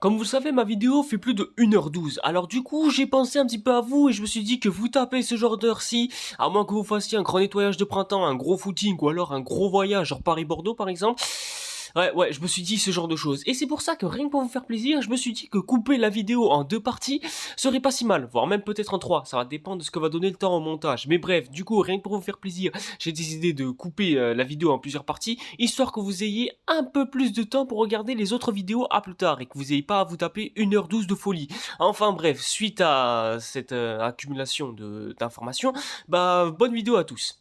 Comme vous le savez, ma vidéo fait plus de 1h12, alors du coup j'ai pensé un petit peu à vous et je me suis dit que vous tapez ce genre d'heure-ci, à moins que vous fassiez un grand nettoyage de printemps, un gros footing ou alors un gros voyage, genre Paris-Bordeaux par exemple. Ouais, je me suis dit ce genre de choses. Et c'est pour ça que rien que pour vous faire plaisir, je me suis dit que couper la vidéo en 2 parties serait pas si mal, voire même peut-être en 3. Ça va dépendre de ce que va donner le temps au montage. Mais bref, du coup, rien que pour vous faire plaisir, j'ai décidé de couper la vidéo en plusieurs parties, histoire que vous ayez un peu plus de temps pour regarder les autres vidéos à plus tard et que vous ayez pas à vous taper 1h12 de folie. Enfin bref, suite à cette accumulation d'informations, bah bonne vidéo à tous.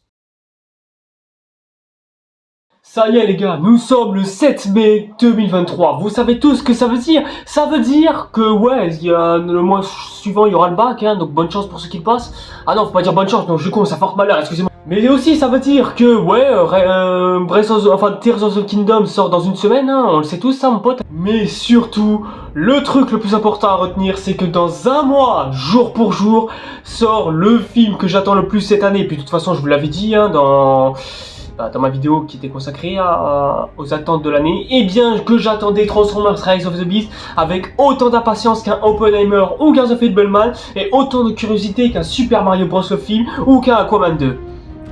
Ça y est les gars, nous sommes le 7 mai 2023. Vous savez tous ce que ça veut dire? Ça veut dire que ouais, le mois suivant il y aura le bac, hein, donc bonne chance pour ceux qui le passent. Ah non, faut pas dire bonne chance, non je suis con, ça porte malheur, excusez-moi. Mais aussi ça veut dire que ouais, Tears of the Kingdom sort dans une semaine, hein, on le sait tous ça mon pote. Mais surtout, le truc le plus important à retenir, c'est que dans un mois, jour pour jour, sort le film que j'attends le plus cette année. Puis de toute façon, je vous l'avais dit, hein, dans ma vidéo qui était consacrée aux attentes de l'année, et bien que j'attendais Transformers Rise of the Beast avec autant d'impatience qu'un Oppenheimer ou qu'un The Fabelman, et autant de curiosité qu'un Super Mario Bros. Le film ou qu'un Aquaman 2.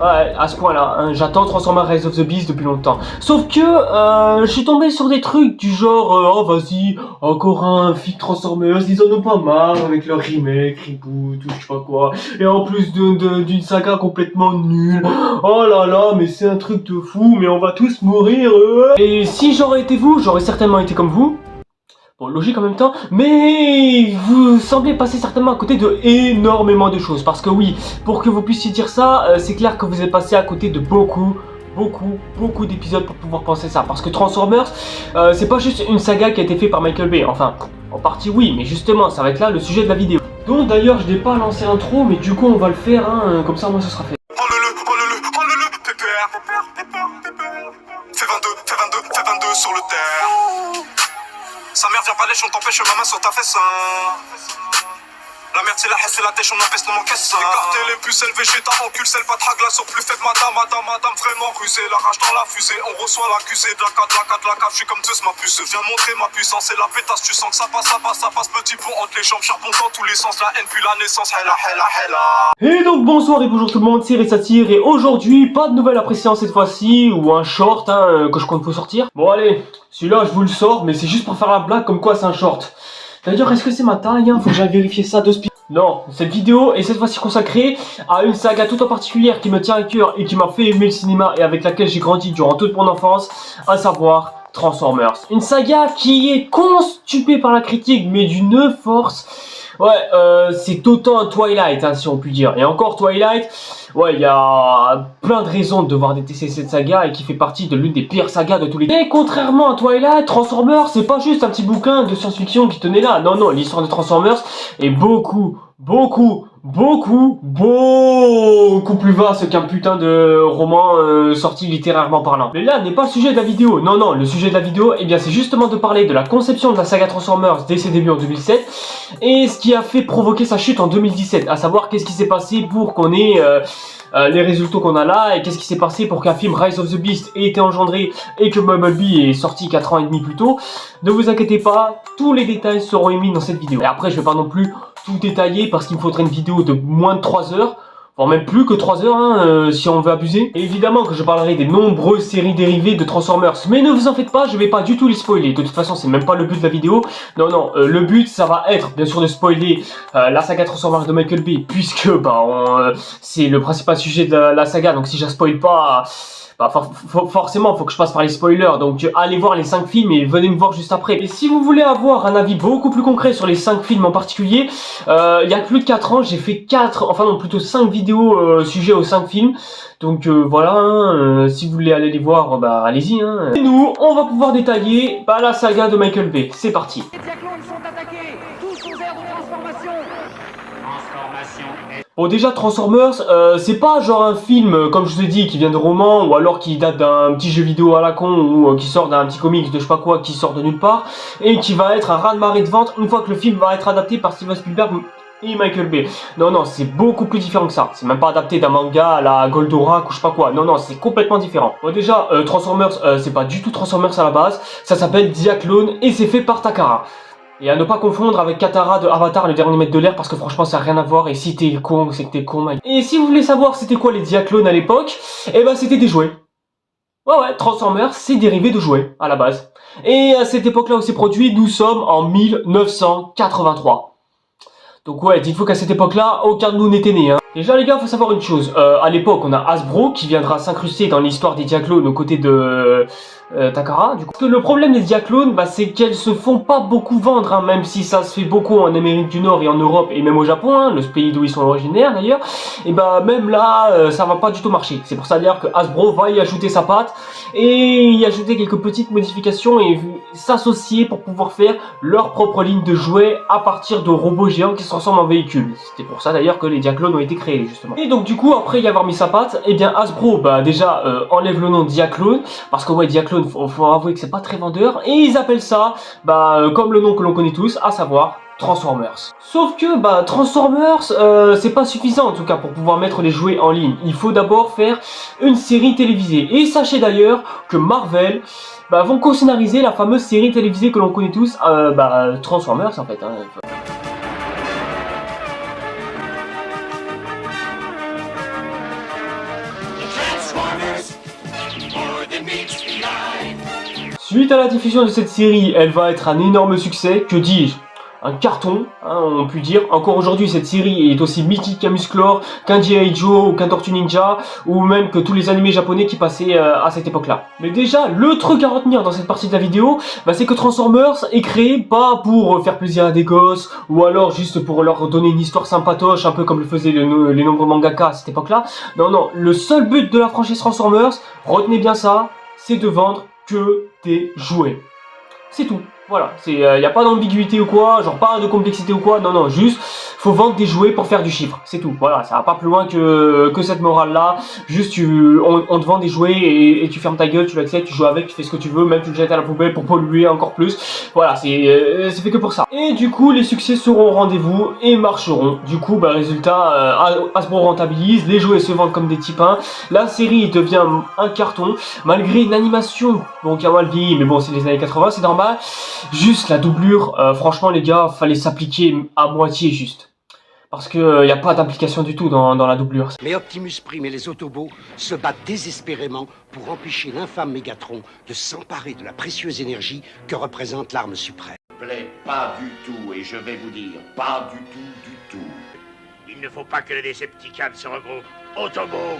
Ouais, à ce point-là, hein, j'attends Transformers Rise of the Beast depuis longtemps. Sauf que je suis tombé sur des trucs du genre oh vas-y, encore un film Transformers, ils en ont pas marre avec leur remake, reboot, ou je sais pas quoi. Et en plus d'une saga complètement nulle. Oh là là, mais c'est un truc de fou, mais on va tous mourir. Et si j'aurais été vous, j'aurais certainement été comme vous. Bon, logique en même temps, mais vous semblez passer certainement à côté de énormément de choses. Parce que oui, pour que vous puissiez dire ça, c'est clair que vous êtes passé à côté de beaucoup d'épisodes pour pouvoir penser ça. Parce que Transformers, c'est pas juste une saga qui a été faite par Michael Bay. Enfin, en partie oui, mais justement, ça va être là le sujet de la vidéo. Donc d'ailleurs, je n'ai pas lancé l'intro, mais du coup, on va le faire, hein, comme ça, moi, ce sera fait. Fais 22 sur le terre. Sa mère vient pas lèche, on t'empêche ma main sur ta fesse. La merde c'est la haine, c'est la dèche, on empêche dans mon caisse. Écarter les puces, elle végéta, encule, celle pas tragla sur plus faible, madame, vraiment rusée. La rage dans la fusée, on reçoit l'accusé de la cave, je suis comme Zeus, ma puce. Viens montrer ma puissance et la pétasse, tu sens que ça passe, petit pont entre les jambes, charbon dans tous les sens, la haine puis la naissance, hella. Et donc bonsoir et bonjour tout le monde, c'est Ressatir, et aujourd'hui, pas de nouvelle appréciation cette fois-ci, ou un short, hein, que je compte vous sortir. Bon allez, celui-là je vous le sors, mais c'est juste pour faire la blague comme quoi c'est un short. D'ailleurs, est-ce que c'est ma taille, hein? Faut que j'aille vérifier ça de speed. Non, cette vidéo est cette fois-ci consacrée à une saga toute en particulière qui me tient à cœur et qui m'a fait aimer le cinéma et avec laquelle j'ai grandi durant toute mon enfance, à savoir Transformers. Une saga qui est constipée par la critique, mais d'une force. Ouais, c'est autant un Twilight, hein, si on peut dire. Et encore Twilight, ouais, il y a plein de raisons de devoir détester cette saga et qui fait partie de l'une des pires sagas de tous les temps. Et contrairement à Twilight, Transformers, c'est pas juste un petit bouquin de science-fiction qui tenait là. Non, l'histoire de Transformers est beaucoup plus vaste qu'un putain de roman sorti littérairement parlant. Mais là n'est pas le sujet de la vidéo. Non, le sujet de la vidéo, eh bien c'est justement de parler de la conception de la saga Transformers dès ses débuts en 2007 et ce qui a fait provoquer sa chute en 2017, à savoir qu'est-ce qui s'est passé pour qu'on ait les résultats qu'on a là et qu'est-ce qui s'est passé pour qu'un film Rise of the Beast ait été engendré et que Bumblebee est sorti 4 ans et demi plus tôt. Ne vous inquiétez pas, tous les détails seront émis dans cette vidéo. Et après je vais pas non plus tout détailler parce qu'il me faudrait une vidéo de moins de 3 heures, voire même plus que 3 heures, hein, si on veut abuser. Et évidemment que je parlerai des nombreuses séries dérivées de Transformers, mais ne vous en faites pas, je vais pas du tout les spoiler. De toute façon, c'est même pas le but de la vidéo. Non, le but, ça va être, bien sûr, de spoiler la saga Transformers de Michael Bay, puisque, c'est le principal sujet de la saga, donc si je la spoil pas... forcément, faut que je passe par les spoilers, donc allez voir les 5 films et venez me voir juste après. Et si vous voulez avoir un avis beaucoup plus concret sur les 5 films en particulier, il y a plus de 4 ans, j'ai fait 5 vidéos sujet aux 5 films. Donc voilà, hein, si vous voulez aller les voir, allez-y. Hein. Et nous, on va pouvoir détailler la saga de Michael Bay. C'est parti. Les diaclones sont attaqués, tous aux aires de transformation. Bon déjà Transformers, c'est pas genre un film comme je vous ai dit qui vient de romans ou alors qui date d'un petit jeu vidéo à la con ou qui sort d'un petit comics de je sais pas quoi qui sort de nulle part et qui va être un raz-de-marée de vente une fois que le film va être adapté par Steven Spielberg et Michael Bay. Non, c'est beaucoup plus différent que ça. C'est même pas adapté d'un manga à la Goldorak ou je sais pas quoi. Non, c'est complètement différent. Bon déjà, Transformers, c'est pas du tout Transformers à la base. Ça s'appelle Diaclone et c'est fait par Takara. Et à ne pas confondre avec Katara de Avatar, le dernier maître de l'air, parce que franchement ça n'a rien à voir, et si t'es con, c'est que t'es con, mec. Et si vous voulez savoir c'était quoi les Diaclones à l'époque, eh ben c'était des jouets. Ouais, Transformers, c'est dérivé de jouets, à la base. Et à cette époque-là où c'est produit, nous sommes en 1983. Donc ouais, dites-vous qu'à cette époque-là, aucun de nous n'était né, hein. Déjà les gars, faut savoir une chose, à l'époque on a Hasbro qui viendra s'incruster dans l'histoire des Diaclones aux côtés de Takara, du coup. Parce que le problème des Diaclones, bah, c'est qu'elles se font pas beaucoup vendre, hein, même si ça se fait beaucoup en Amérique du Nord et en Europe et même au Japon, hein, le pays d'où ils sont originaires d'ailleurs, et bah même là, ça va pas du tout marcher. C'est pour ça d'ailleurs que Hasbro va y ajouter sa patte et y ajouter quelques petites modifications et s'associer pour pouvoir faire leur propre ligne de jouets à partir de robots géants qui se transforment en véhicules. C'était pour ça d'ailleurs que les Diaclones ont été créés justement. Et donc du coup, après y avoir mis sa patte, et bien Hasbro, bah déjà enlève le nom de Diaclone, parce que ouais, Diaclone, faut avouer que c'est pas très vendeur, et ils appellent ça, comme le nom que l'on connaît tous, à savoir Transformers. Sauf que Transformers, c'est pas suffisant en tout cas pour pouvoir mettre les jouets en ligne. Il faut d'abord faire une série télévisée. Et sachez d'ailleurs que Marvel vont co-scénariser la fameuse série télévisée que l'on connaît tous, Transformers en fait. Hein. Suite à la diffusion de cette série, elle va être un énorme succès, que dis-je, un carton, hein, on peut dire. Encore aujourd'hui, cette série est aussi mythique qu'un Musclor, qu'un G.I. Joe, ou qu'un Tortue Ninja, ou même que tous les animés japonais qui passaient à cette époque-là. Mais déjà, le truc à retenir dans cette partie de la vidéo, c'est que Transformers est créé pas pour faire plaisir à des gosses, ou alors juste pour leur donner une histoire sympatoche, un peu comme le faisaient les nombreux mangaka à cette époque-là. Non, non, le seul but de la franchise Transformers, retenez bien ça, c'est de vendre que des jouets. C'est tout. Voilà, y a pas d'ambiguïté ou quoi, genre pas de complexité ou quoi, non, juste, faut vendre des jouets pour faire du chiffre, c'est tout, voilà, ça va pas plus loin que cette morale-là, juste on te vend des jouets et tu fermes ta gueule, tu l'acceptes, tu joues avec, tu fais ce que tu veux, même tu le jettes à la poubelle pour polluer encore plus, voilà, c'est fait que pour ça. Et du coup, les succès seront au rendez-vous et marcheront, du coup, résultat, Hasbro rentabilise, les jouets se vendent comme des tipins, la série devient un carton, malgré une animation, bon, qui a mal vieilli, mais bon, c'est les années 80, c'est normal. Juste la doublure, franchement les gars, fallait s'appliquer à moitié juste. Parce que y a pas d'application du tout dans la doublure. Mais Optimus Prime et les Autobots se battent désespérément pour empêcher l'infâme Mégatron de s'emparer de la précieuse énergie que représente l'arme suprême. Plaît pas du tout, et je vais vous dire, pas du tout. Il ne faut pas que les Decepticons se regroupent. Autobots,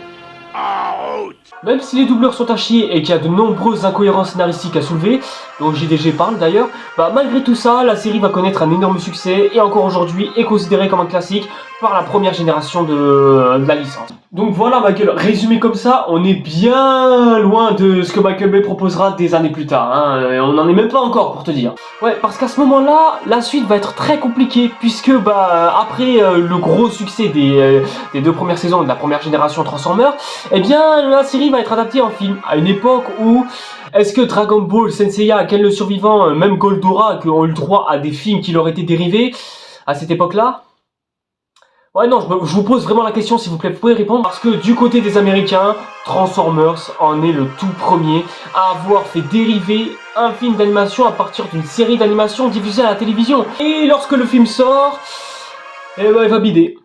en route! Même si les doubleurs sont à chier et qu'il y a de nombreuses incohérences scénaristiques à soulever, dont JDG parle d'ailleurs, malgré tout ça, la série va connaître un énorme succès et encore aujourd'hui est considérée comme un classique par la première génération de la licence. Donc voilà ma gueule, résumé comme ça, on est bien loin de ce que Michael Bay proposera des années plus tard, hein. On n'en est même pas encore pour te dire. Ouais, parce qu'à ce moment-là, la suite va être très compliquée, puisque après le gros succès des deux premières saisons de la première génération Transformers, eh bien la série va être adaptée en film, à une époque où est-ce que Dragon Ball, Senseiya, Ken le Survivant, même Goldora, qui ont eu le droit à des films qui leur étaient dérivés à cette époque-là? Ouais, non, je vous pose vraiment la question, s'il vous plaît, vous pouvez répondre. Parce que du côté des Américains, Transformers en est le tout premier à avoir fait dériver un film d'animation à partir d'une série d'animation diffusée à la télévision. Et lorsque le film sort, il va bider.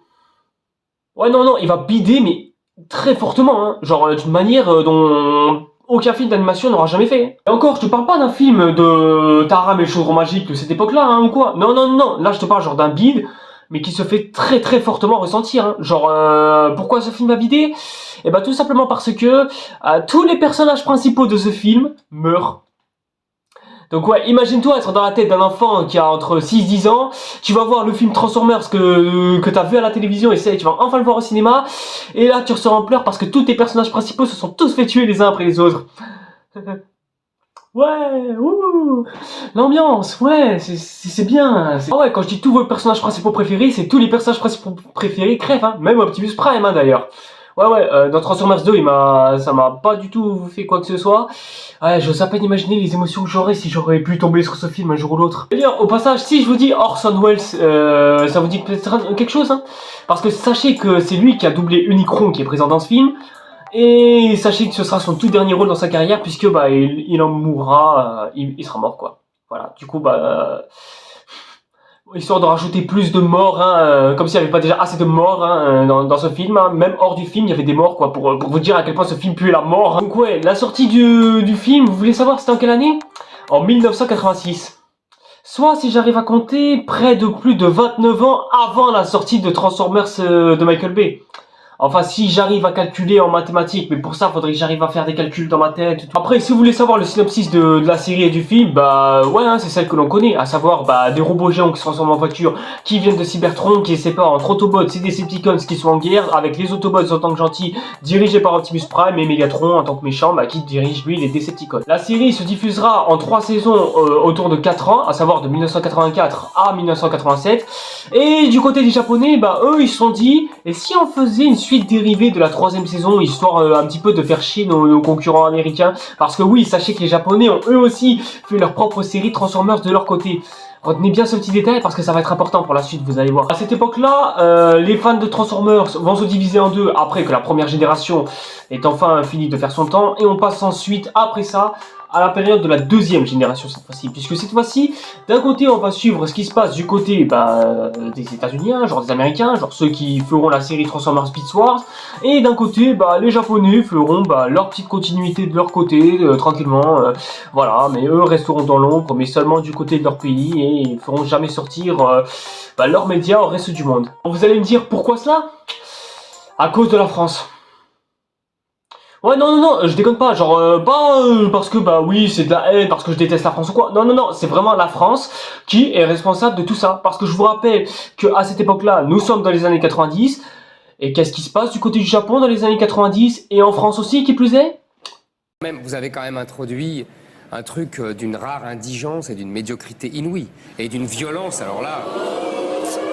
Ouais, non, il va bider, mais très fortement, hein. Genre d'une manière dont aucun film d'animation n'aura jamais fait. Et encore, je te parle pas d'un film de Taram et le chaudron magique de cette époque-là, hein, ou quoi. Non, là je te parle genre d'un bide, mais qui se fait très fortement ressentir, hein. Genre, pourquoi ce film va bider? Eh tout simplement parce que tous les personnages principaux de ce film meurent. Donc ouais, imagine-toi être dans la tête d'un enfant qui a entre 6-10 ans, tu vas voir le film Transformers que t'as vu à la télévision et tu vas enfin le voir au cinéma, et là tu ressors en pleurs parce que tous tes personnages principaux se sont tous fait tuer les uns après les autres. Ouais, ouh, l'ambiance, ouais, c'est bien. Ah ouais, quand je dis tous vos personnages principaux préférés, c'est tous les personnages principaux préférés crèvent, hein, même Optimus Prime, hein, d'ailleurs. Ouais, dans Transformers 2, ça m'a pas du tout fait quoi que ce soit. Ouais, j'ose à peine imaginer les émotions que j'aurais si j'aurais pu tomber sur ce film un jour ou l'autre. D'ailleurs, au passage, si je vous dis Orson Welles, ça vous dit peut-être quelque chose, hein? Parce que sachez que c'est lui qui a doublé Unicron qui est présent dans ce film. Et sachez que ce sera son tout dernier rôle dans sa carrière, puisque il en mourra, il sera mort, quoi. Voilà, du coup, Histoire de rajouter plus de morts, hein, comme s'il n'y avait pas déjà assez de morts dans ce film. Hein. Même hors du film, il y avait des morts, quoi, pour vous dire à quel point ce film puait la mort. Hein. Donc ouais, la sortie du film, vous voulez savoir c'était en quelle année? En 1986. Soit, si j'arrive à compter, près de plus de 29 ans avant la sortie de Transformers de Michael Bay. Enfin, si j'arrive à calculer en mathématiques, mais pour ça, faudrait que j'arrive à faire des calculs dans ma tête. Après, si vous voulez savoir le synopsis de la série et du film, bah ouais, hein, c'est celle que l'on connaît, à savoir bah des robots géants qui se transforment en voiture, qui viennent de Cybertron, qui se séparent entre Autobots et Decepticons qui sont en guerre, avec les Autobots en tant que gentils, dirigés par Optimus Prime, et Megatron en tant que méchant, bah qui dirige lui les Decepticons. La série se diffusera en 3 saisons autour de 4 ans, à savoir de 1984 à 1987. Et du côté des Japonais, bah eux ils se sont dit, et si on faisait une suite dérivée de la 3e saison, histoire un petit peu de faire chier nos concurrents américains, parce que oui, sachez que les Japonais ont eux aussi fait leur propre série Transformers de leur côté. Retenez bien ce petit détail parce que ça va être important pour la suite, vous allez voir. À cette époque-là, les fans de Transformers vont se diviser en deux après que la première génération est enfin fini de faire son temps, et on passe ensuite, après ça, à la période de la 2e génération cette fois-ci, puisque cette fois-ci, d'un côté on va suivre ce qui se passe du côté des États-Unis, hein, genre des Américains, genre ceux qui feront la série Transformers Beast Wars, et d'un côté les Japonais feront leur petite continuité de leur côté, tranquillement, voilà, mais eux resteront dans l'ombre, mais seulement du côté de leur pays, et ils ne feront jamais sortir leurs médias au reste du monde. Vous allez me dire pourquoi cela? À cause de la France. Ouais, non, je déconne pas, genre, parce que, oui, c'est de la haine, parce que je déteste la France ou quoi. Non, c'est vraiment la France qui est responsable de tout ça. Parce que je vous rappelle qu'à cette époque-là, nous sommes dans les années 90, et qu'est-ce qui se passe du côté du Japon dans les années 90, et en France aussi, qui plus est? Même, vous avez quand même introduit un truc d'une rare indigence et d'une médiocrité inouïe, et d'une violence, alors là...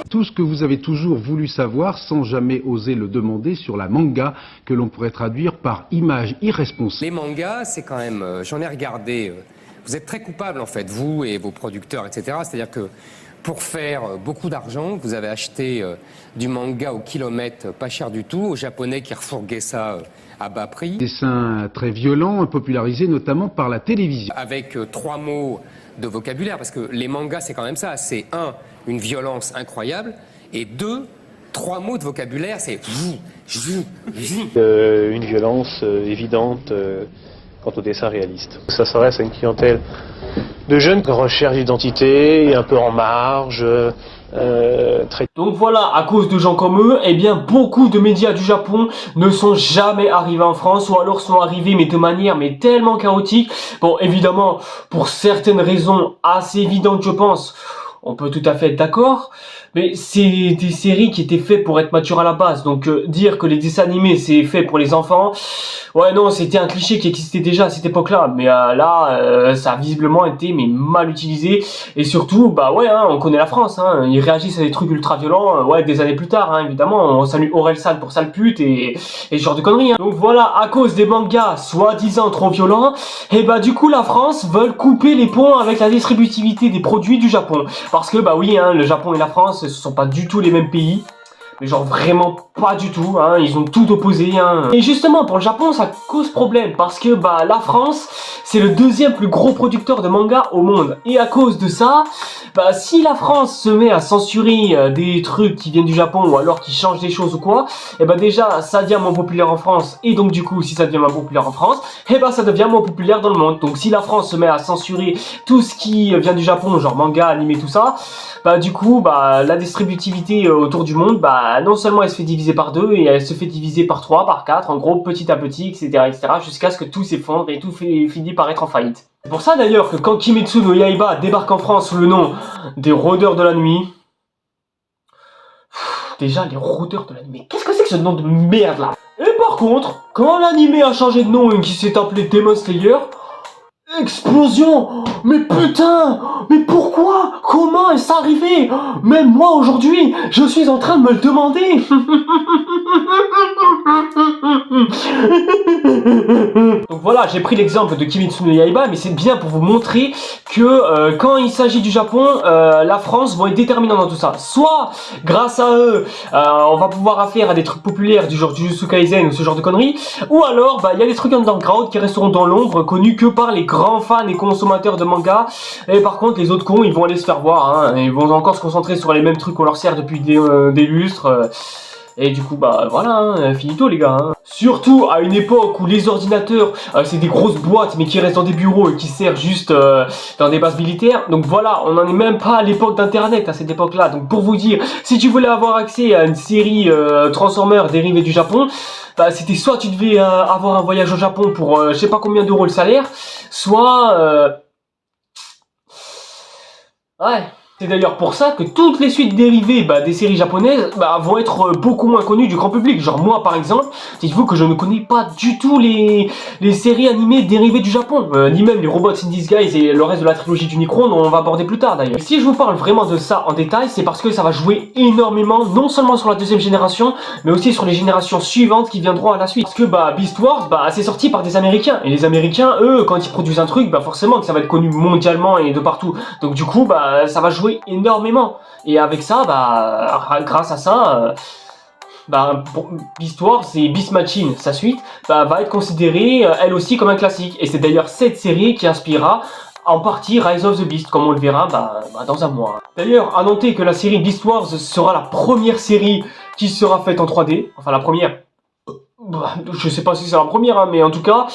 Tout ce que vous avez toujours voulu savoir sans jamais oser le demander sur la manga que l'on pourrait traduire par image irresponsable. Les mangas, c'est quand même, j'en ai regardé, vous êtes très coupables en fait, vous et vos producteurs, etc. C'est-à-dire que pour faire beaucoup d'argent, vous avez acheté du manga au kilomètre, pas cher du tout, aux Japonais qui refourguaient ça à bas prix. Dessin très violent, popularisé notamment par la télévision. Avec 3 mots de vocabulaire, parce que les mangas, c'est quand même ça, c'est 1, une violence incroyable, et 2, 3 mots de vocabulaire, c'est une violence évidente quant au dessin réaliste. Ça s'adresse à une clientèle de jeunes qui recherchent l'identité, un peu en marge, très... Donc voilà, à cause de gens comme eux, eh bien beaucoup de médias du Japon ne sont jamais arrivés en France, ou alors sont arrivés mais de manière tellement chaotique. Bon, évidemment, pour certaines raisons assez évidentes, je pense, on peut tout à fait être d'accord, mais c'est des séries qui étaient faites pour être matures à la base, donc dire que les dessins animés c'est fait pour les enfants, ouais non, c'était un cliché qui existait déjà à cette époque-là, mais là, ça a visiblement été mal utilisé, et surtout, ouais, hein, on connaît la France, hein, ils réagissent à des trucs ultra violents, ouais, des années plus tard, hein, évidemment, on salue Orelsan pour sale pute, et ce genre de conneries, hein. Donc voilà, à cause des mangas soi-disant trop violents, et du coup la France veut couper les ponts avec la distributivité des produits du Japon, parce que oui, hein, le Japon et la France, ce sont pas du tout les mêmes pays. Mais genre vraiment pas du tout, hein, ils ont tout opposé, hein. Et justement pour le Japon ça cause problème parce que la France c'est le 2e plus gros producteur de manga au monde. Et à cause de ça, si la France se met à censurer des trucs qui viennent du Japon ou alors qui changent des choses ou quoi, et déjà ça devient moins populaire en France, et donc du coup si ça devient moins populaire en France, ça devient moins populaire dans le monde. Donc si la France se met à censurer tout ce qui vient du Japon, genre manga, animé, tout ça, du coup la distributivité autour du monde, non seulement elle se fait diviser par 2, et elle se fait diviser par 3, par 4, en gros petit à petit, etc., jusqu'à ce que tout s'effondre et tout finit par être en faillite. C'est pour ça d'ailleurs que quand Kimetsu no Yaiba débarque en France sous le nom des Rôdeurs de la Nuit, déjà les Rôdeurs de la Nuit, mais qu'est-ce que c'est que ce nom de merde là? Et par contre, quand l'animé a changé de nom et qui s'est appelé Demon Slayer, explosion! Mais putain! Mais pourquoi? Comment est-ce arrivé? Même moi aujourd'hui, je suis en train de me le demander! Donc voilà, j'ai pris l'exemple de Kimetsu no Yaiba, mais c'est bien pour vous montrer que quand il s'agit du Japon, la France va être déterminante dans tout ça. Soit, grâce à eux, on va pouvoir faire à des trucs populaires du genre Jujutsu Kaisen ou ce genre de conneries, ou alors, il y a des trucs underground qui resteront dans l'ombre, connus que par les grands fans et consommateurs de manga, et par contre, les autres cons, ils vont aller se faire voir, hein, ils vont encore se concentrer sur les mêmes trucs qu'on leur sert depuis des lustres. Et du coup, bah voilà, hein, finito les gars. Hein. Surtout à une époque où les ordinateurs, c'est des grosses boîtes, mais qui restent dans des bureaux et qui servent juste dans des bases militaires. Donc voilà, on n'en est même pas à l'époque d'internet à cette époque-là. Donc pour vous dire, si tu voulais avoir accès à une série Transformers dérivée du Japon, bah c'était soit tu devais avoir un voyage au Japon pour je sais pas combien d'euros le salaire, soit... Ouais... C'est d'ailleurs pour ça que toutes les suites dérivées des séries japonaises vont être beaucoup moins connues du grand public. Genre moi par exemple, dites-vous que je ne connais pas du tout les séries animées dérivées du Japon, ni même les Robots in Disguise et le reste de la trilogie d'Unicron dont on va aborder plus tard d'ailleurs. Si je vous parle vraiment de ça en détail, c'est parce que ça va jouer énormément, non seulement sur la deuxième génération, mais aussi sur les générations suivantes qui viendront à la suite. Parce que Beast Wars, c'est sorti par des Américains, et les Américains, eux, quand ils produisent un truc, forcément que ça va être connu mondialement et de partout. Donc du coup, ça va jouer énormément, et avec ça grâce à ça Beast Wars et Beast Machine, sa suite, va être considérée elle aussi comme un classique, et c'est d'ailleurs cette série qui inspirera en partie Rise of the Beast, comme on le verra dans un mois. D'ailleurs, à noter que la série Beast Wars sera la première série qui sera faite en 3D, enfin la première, je sais pas si c'est la première, hein, mais en tout cas,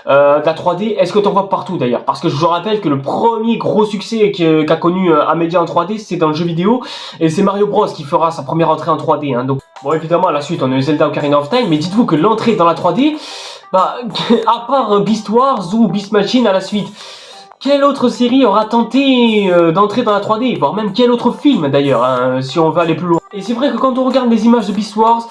la 3D, est-ce que t'en vois partout d'ailleurs? Parce que je vous rappelle que le premier gros succès qu'a connu Amedia en 3D, c'est dans le jeu vidéo, et c'est Mario Bros qui fera sa première entrée en 3D. Hein, donc, bon, évidemment, à la suite, on a eu Zelda Ocarina of Time, mais dites-vous que l'entrée dans la 3D, à part Beast Wars ou Beast Machine à la suite, quelle autre série aura tenté d'entrer dans la 3D, voire même quel autre film d'ailleurs, hein, si on veut aller plus loin. Et c'est vrai que quand on regarde les images de Beast Wars,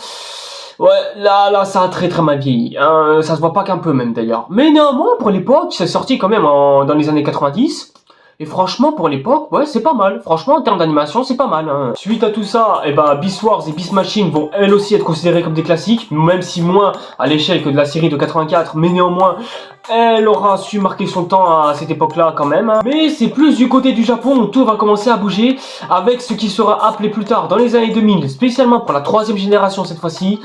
ouais, là, ça a très mal vieilli, hein, ça se voit pas qu'un peu même d'ailleurs. Mais néanmoins, pour l'époque, c'est sorti quand même dans les années 90, et franchement, pour l'époque, ouais, c'est pas mal. Franchement, en termes d'animation, c'est pas mal. Hein. Suite à tout ça, Beast Wars et Beast Machine vont elles aussi être considérées comme des classiques, même si moins à l'échelle que de la série de 84, mais néanmoins, elle aura su marquer son temps à cette époque-là quand même. Hein. Mais c'est plus du côté du Japon où tout va commencer à bouger, avec ce qui sera appelé plus tard, dans les années 2000, spécialement pour la 3e génération cette fois-ci,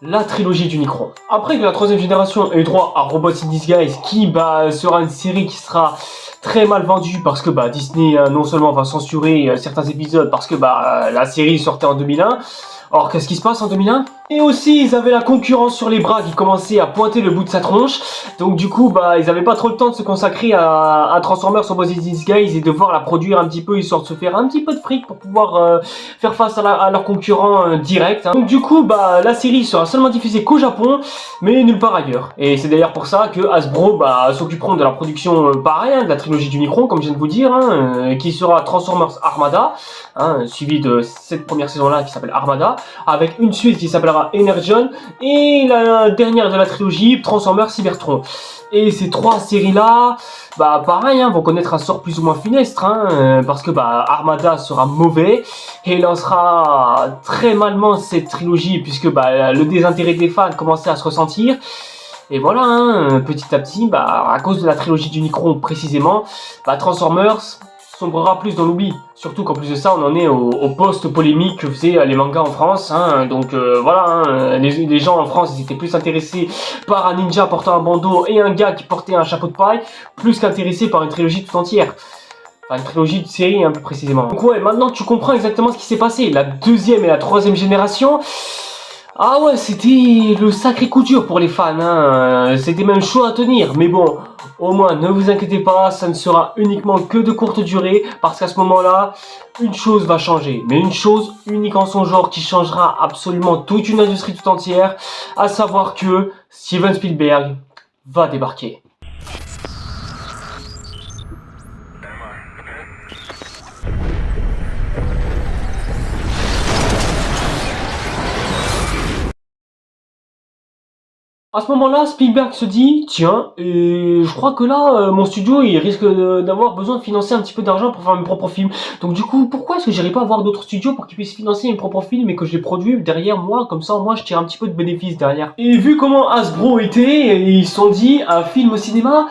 la trilogie d'Unicron. Après que la 3e génération ait eu droit à Robots in Disguise, qui sera une série qui sera très mal vendue parce que Disney non seulement va censurer certains épisodes parce que la série sortait en 2001. Or, qu'est-ce qui se passe en 2001? Et aussi, ils avaient la concurrence sur les bras qui commençait à pointer le bout de sa tronche. Donc du coup, ils n'avaient pas trop le temps de se consacrer à Transformers Robots in Disguise et de voir la produire un petit peu, histoire de se faire un petit peu de fric pour pouvoir faire face à leurs concurrents directs. Hein. Donc du coup, la série sera seulement diffusée qu'au Japon, mais nulle part ailleurs. Et c'est d'ailleurs pour ça que Hasbro s'occuperont de la production pareil, de la trilogie d'Unicron, comme je viens de vous dire, hein, qui sera Transformers Armada, hein, suivi de cette première saison-là qui s'appelle Armada, avec une suite qui s'appellera Energon, et la dernière de la trilogie, Transformers Cybertron. Et ces trois séries-là, pareil, hein, vont connaître un sort plus ou moins funeste, hein, parce que Armada sera mauvais, et lancera très malement cette trilogie, puisque le désintérêt des fans commençait à se ressentir. Et voilà, hein, petit à petit, à cause de la trilogie d'Unicron précisément, Transformers sombrera plus dans l'oubli. Surtout qu'en plus de ça, on en est au post-polémique que faisaient les mangas en France. Hein. Donc voilà, hein, les gens en France, ils étaient plus intéressés par un ninja portant un bandeau et un gars qui portait un chapeau de paille, plus qu'intéressés par une trilogie tout entière. Enfin, une trilogie de série, un peu précisément. Donc ouais, maintenant tu comprends exactement ce qui s'est passé. La 2e et la 3e génération... Ah ouais, c'était le sacré coup dur pour les fans, hein. C'était même chaud à tenir, mais bon, au moins ne vous inquiétez pas, ça ne sera uniquement que de courte durée, parce qu'à ce moment-là, une chose va changer, mais une chose unique en son genre qui changera absolument toute une industrie tout entière, à savoir que Steven Spielberg va débarquer. À ce moment-là, Spielberg se dit, tiens, je crois que là, mon studio, il risque d'avoir besoin de financer un petit peu d'argent pour faire mes propres films. Donc du coup, pourquoi est-ce que j'irai pas avoir d'autres studios pour qu'ils puissent financer mes propres films et que je les produis derrière moi, comme ça, moi, je tire un petit peu de bénéfice derrière. Et vu comment Hasbro était, ils se sont dit, un film au cinéma...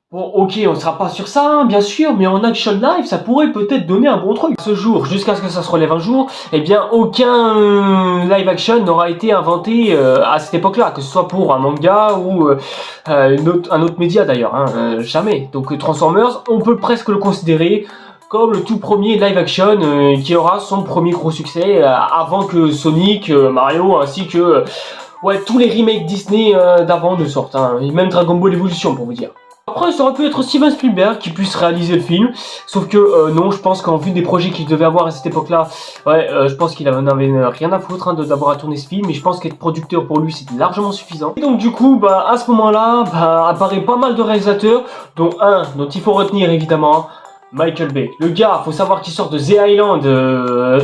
Bon, ok, on ne sera pas sur ça, hein, bien sûr, mais en action live, ça pourrait peut-être donner un bon truc. Ce jour, jusqu'à ce que ça se relève un jour, eh bien, aucun live action n'aura été inventé à cette époque-là, que ce soit pour un manga ou un autre média d'ailleurs, hein, jamais. Donc Transformers, on peut presque le considérer comme le tout premier live action qui aura son premier gros succès avant que Sonic, Mario ainsi que ouais, tous les remakes Disney d'avant ne sortent, hein, et même Dragon Ball Evolution pour vous dire. Après, ça aurait pu être Steven Spielberg qui puisse réaliser le film, sauf que non, je pense qu'en vue des projets qu'il devait avoir à cette époque-là, ouais, je pense qu'il n'avait rien à foutre hein, d'avoir à tourner ce film, et je pense qu'être producteur pour lui c'était largement suffisant. Et donc du coup, bah à ce moment-là, apparaît pas mal de réalisateurs, dont un dont il faut retenir évidemment, Michael Bay. Le gars, faut savoir qu'il sort de The Island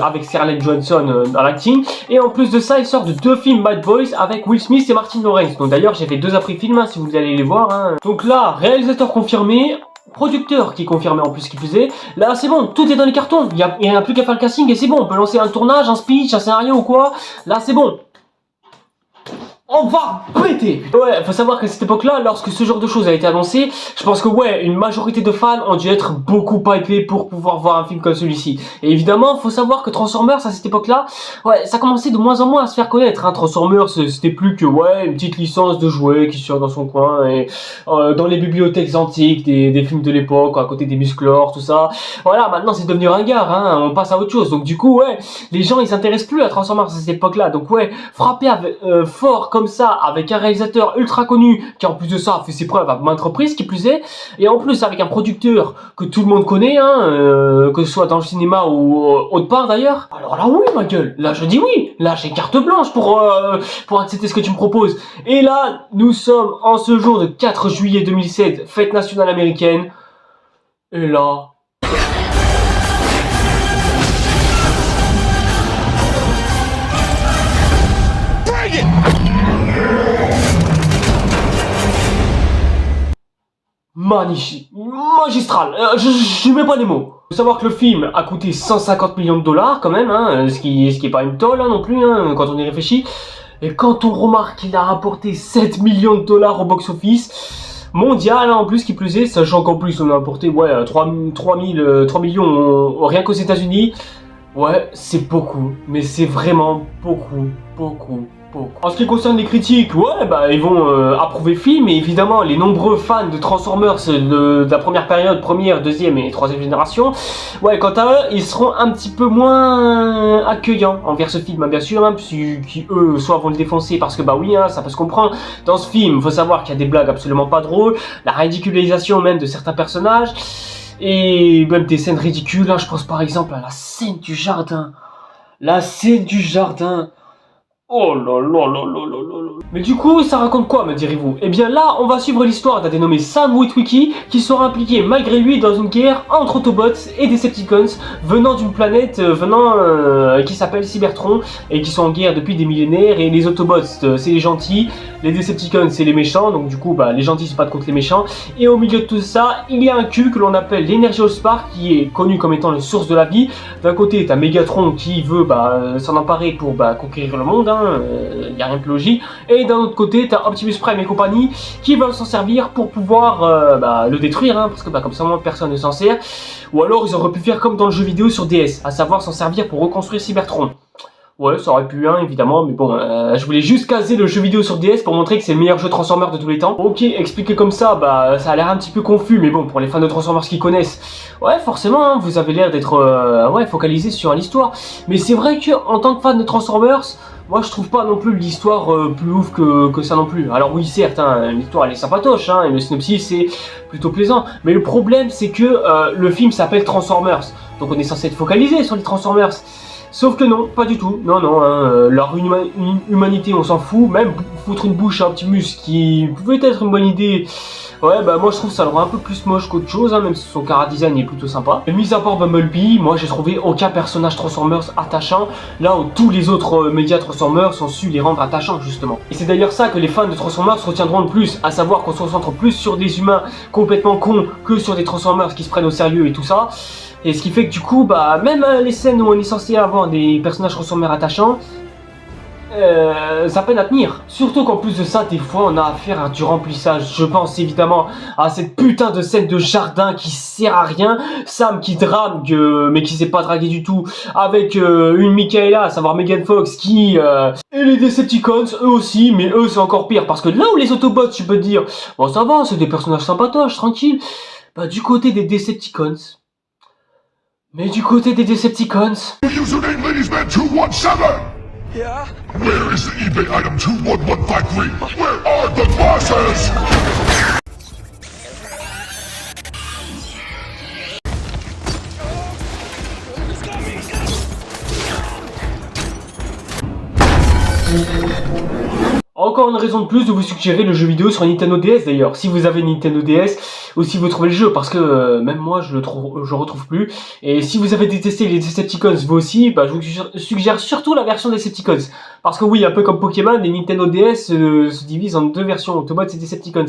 avec Scarlett Johansson dans l'acting, et en plus de ça, il sort de 2 films Bad Boys avec Will Smith et Martin Lawrence. Donc d'ailleurs, j'ai fait 2 après-films hein, si vous voulez aller les voir. Hein. Donc là, réalisateur confirmé, producteur qui est confirmé en plus qui plus est. Là, c'est bon, tout est dans les cartons. Il n'y a plus qu'à faire le casting et c'est bon. On peut lancer un tournage, un speech, un scénario ou quoi. Là, c'est bon. On va péter. Ouais, faut savoir qu'à cette époque-là, lorsque ce genre de choses a été annoncé, je pense que ouais, une majorité de fans ont dû être beaucoup hypés pour pouvoir voir un film comme celui-ci. Et évidemment, faut savoir que Transformers à cette époque-là, ouais, ça commençait de moins en moins à se faire connaître. Hein. Transformers, c'était plus que ouais, une petite licence de jouets qui sort dans son coin et dans les bibliothèques antiques des films de l'époque, à côté des Musclor, tout ça. Voilà, maintenant c'est devenu ringard, hein, on passe à autre chose. Donc du coup, ouais, les gens ils s'intéressent plus à Transformers à cette époque-là. Donc ouais, frapper avec, fort comme ça avec un réalisateur ultra connu qui en plus de ça a fait ses preuves à maintes reprises qui plus est, et en plus avec un producteur que tout le monde connaît hein, que ce soit dans le cinéma ou autre part d'ailleurs, alors là oui ma gueule, là je dis oui, là j'ai carte blanche pour accepter ce que tu me proposes. Et là nous sommes en ce jour de 4 juillet 2007, fête nationale américaine, et là magnifique, magistral, je mets pas les mots. Faut savoir que le film a coûté 150 millions de dollars quand même, hein, ce qui est pas une tolle hein, non plus, hein, quand on y réfléchit. Et quand on remarque qu'il a rapporté 7 millions de dollars au box-office mondial, hein, en plus qui plus est, sachant qu'en plus on a apporté ouais, 3 millions rien qu'aux États-Unis. Ouais, c'est beaucoup, mais c'est vraiment beaucoup. En ce qui concerne les critiques, ouais, bah ils vont approuver le film, et évidemment les nombreux fans de Transformers de la première période, première, deuxième et troisième génération, ouais, quant à eux, ils seront un petit peu moins accueillants envers ce film, hein, bien sûr, hein, qui eux, soit vont le défoncer parce que bah oui, hein, ça peut se comprendre. Dans ce film, faut savoir qu'il y a des blagues absolument pas drôles, la ridiculisation même de certains personnages, et même des scènes ridicules, hein, je pense par exemple à la scène du jardin. La scène du jardin. Oh là là là là là là. Mais du coup, ça raconte quoi, me direz-vous? Eh bien là, on va suivre l'histoire d'un dénommé Sam Witwicky qui sera impliqué malgré lui dans une guerre entre Autobots et Decepticons venant d'une planète qui s'appelle Cybertron et qui sont en guerre depuis des millénaires. Et les Autobots, c'est les gentils, les Decepticons, c'est les méchants. Donc du coup, bah, les gentils se battent contre les méchants. Et au milieu de tout ça, il y a un cul que l'on appelle l'Energy All-Spark qui est connu comme étant la source de la vie. D'un côté, t'as Megatron qui veut s'en emparer pour conquérir le monde, hein. Y a rien de logique. Et d'un autre côté, t'as Optimus Prime et compagnie qui veulent s'en servir pour pouvoir le détruire, hein, parce que comme ça, personne ne s'en sert. Ou alors, ils auraient pu faire comme dans le jeu vidéo sur DS, à savoir s'en servir pour reconstruire Cybertron. Ouais, ça aurait pu, hein, évidemment, mais bon, je voulais juste caser le jeu vidéo sur DS pour montrer que c'est le meilleur jeu Transformers de tous les temps. Ok, expliqué comme ça, ça a l'air un petit peu confus, mais bon, pour les fans de Transformers qui connaissent, ouais, forcément, hein, vous avez l'air d'être, ouais, focalisé sur l'histoire. Mais c'est vrai que, en tant que fan de Transformers, moi je trouve pas non plus l'histoire plus ouf que ça non plus. Alors oui, certes, hein, l'histoire elle est sympatoche, hein, et le synopsis c'est plutôt plaisant. Mais le problème c'est que le film s'appelle Transformers, donc on est censé être focalisé sur les Transformers. Sauf que non, pas du tout. Non, hein, leur humanité on s'en fout. Même foutre une bouche à Optimus qui pouvait être une bonne idée. Ouais, moi je trouve ça le rend un peu plus moche qu'autre chose, hein, même si son chara-design est plutôt sympa. Et mis à part Bumblebee, moi j'ai trouvé aucun personnage Transformers attachant, là où tous les autres médias Transformers ont su les rendre attachants justement. Et c'est d'ailleurs ça que les fans de Transformers retiendront le plus, à savoir qu'on se concentre plus sur des humains complètement cons que sur des Transformers qui se prennent au sérieux et tout ça. Et ce qui fait que du coup, même les scènes où on est censé avoir des personnages Transformers attachants, ça peine à tenir. Surtout qu'en plus de ça, des fois on a affaire à du remplissage. Je pense évidemment à cette putain de scène de jardin qui sert à rien. Sam qui drame mais qui s'est pas dragué du tout avec une Michaela, à savoir Megan Fox qui... et les Decepticons, eux aussi, mais eux c'est encore pire. Parce que là où les Autobots, tu peux te dire, bon ça va, c'est des personnages sympatoches, tranquilles. Du côté des Decepticons... Mais du côté des Decepticons... Username ladiesman217. Yeah? Where is the eBay item 21153? Where are the bosses? Encore une raison de plus de vous suggérer le jeu vidéo sur Nintendo DS d'ailleurs, si vous avez Nintendo DS ou si vous trouvez le jeu, parce que même moi je retrouve plus. Et si vous avez détesté les Decepticons vous aussi, bah, je vous suggère surtout la version Decepticons. Parce que oui, un peu comme Pokémon, les Nintendo DS se divisent en deux versions, Autobots et Decepticons.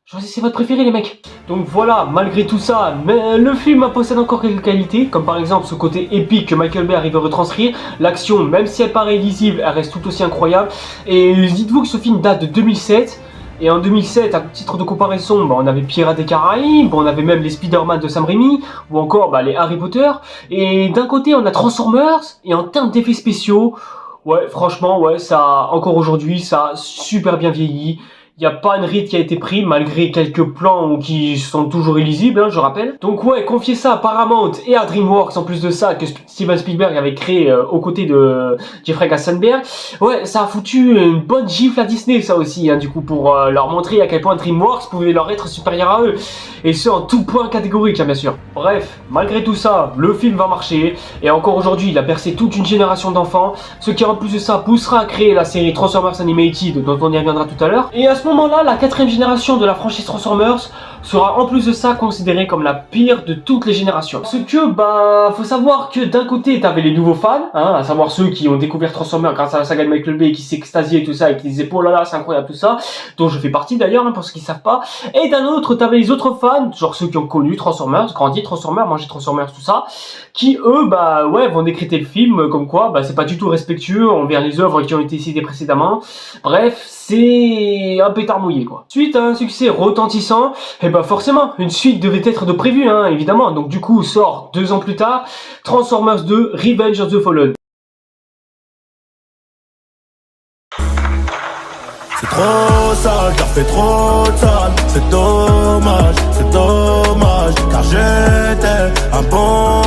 Choisissez votre préféré les mecs. Donc voilà, malgré tout ça, mais le film possède encore quelques qualités, comme par exemple ce côté épique que Michael Bay arrive à retranscrire. L'action, même si elle paraît lisible, elle reste tout aussi incroyable. Et dites-vous que ce film date de 2007. Et en 2007, à titre de comparaison, bah, on avait Pirates des Caraïbes, on avait même les Spider-Man de Sam Raimi, ou encore bah, les Harry Potter. Et d'un côté, on a Transformers, et en termes d'effets spéciaux, ouais, franchement, ouais, ça, encore aujourd'hui, ça a super bien vieilli. Il n'y a pas une ride qui a été pris, malgré quelques plans qui sont toujours illisibles, hein, je rappelle. Donc ouais, confier ça à Paramount et à DreamWorks, en plus de ça, que Steven Spielberg avait créé aux côtés de Jeffrey Katzenberg. Ouais, ça a foutu une bonne gifle à Disney, ça aussi, hein, du coup, pour leur montrer à quel point DreamWorks pouvait leur être supérieur à eux. Et ce, en tout point catégorique, hein, bien sûr. Bref, malgré tout ça, le film va marcher. Et encore aujourd'hui, il a bercé toute une génération d'enfants. Ce qui, en plus de ça, poussera à créer la série Transformers Animated, dont on y reviendra tout à l'heure. Et à ce moment-là, la 4ème génération de la franchise Transformers sera en plus de ça considérée comme la pire de toutes les générations. Parce que, bah, faut savoir que d'un côté, t'avais les nouveaux fans, hein, à savoir ceux qui ont découvert Transformers grâce à la saga de Michael Bay, qui s'extasiaient et tout ça, et qui disaient, oh là là, c'est incroyable tout ça, dont je fais partie d'ailleurs, hein, pour ceux qui savent pas. Et d'un autre, t'avais les autres fans, genre ceux qui ont connu Transformers, grandi Transformers, mangé Transformers, tout ça, qui eux, bah, ouais, vont décréter le film comme quoi, bah, c'est pas du tout respectueux envers les œuvres qui ont été citées précédemment. Bref, c'est un pétard mouillé, quoi. Suite à un succès retentissant, et bah forcément, une suite devait être de prévue, hein, évidemment. Donc du coup, sort 2 ans plus tard, Transformers 2, Revenge of the Fallen. C'est trop sale, car fait trop sale. C'est dommage, car j'étais un bon